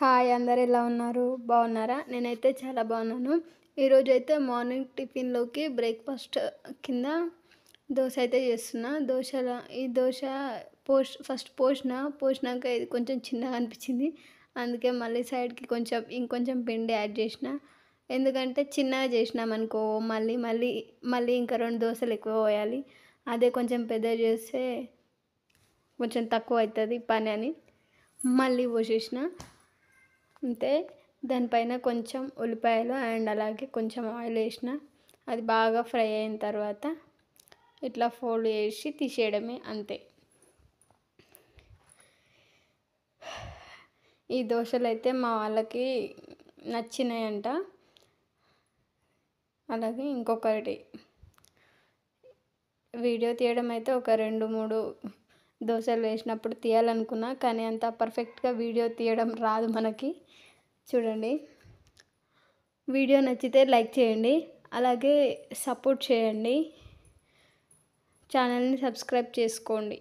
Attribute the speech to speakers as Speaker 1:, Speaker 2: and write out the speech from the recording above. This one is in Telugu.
Speaker 1: హాయ్ అందరు ఎలా ఉన్నారు? బాగున్నారా? నేనైతే చాలా బాగున్నాను. ఈరోజైతే మార్నింగ్ టిఫిన్‌లోకి బ్రేక్‌ఫాస్ట్ కింద దోస అయితే చేస్తున్నా. ఈ దోస ఫస్ట్ పోసినాక ఇది కొంచెం చిన్నగా అనిపించింది. అందుకే మళ్ళీ సైడ్‌కి ఇంకొంచెం పిండి యాడ్ చేసిన. ఎందుకంటే చిన్నగా చేసినామనుకో మళ్ళీ ఇంకా 2 దోసలు ఎక్కువ పోయాలి. అదే కొంచెం పెద్దగా చేస్తే కొంచెం తక్కువ అవుతుంది పని అని మళ్ళీ పోసేసిన. అంతే. దానిపైన కొంచెం ఉల్లిపాయలు అండ్ అలాగే కొంచెం ఆయిల్ వేసిన. అది బాగా ఫ్రై అయిన తర్వాత ఇట్లా ఫోల్డ్ చేసి తీసేయడమే అంతే. ఈ దోశలు అయితే మా వాళ్ళకి నచ్చినాయంట. అలాగే ఇంకొకటి వీడియో తీయడం అయితే ఒక 2, 3 దోశలు వేసినప్పుడు తీయాలనుకున్నా, కానీ అంత పర్ఫెక్ట్గా వీడియో తీయడం రాదు మనకి. చూడండి, వీడియో నచ్చితే లైక్ చేయండి, అలాగే సపోర్ట్ చేయండి, ఛానల్ని సబ్స్క్రైబ్ చేసుకోండి.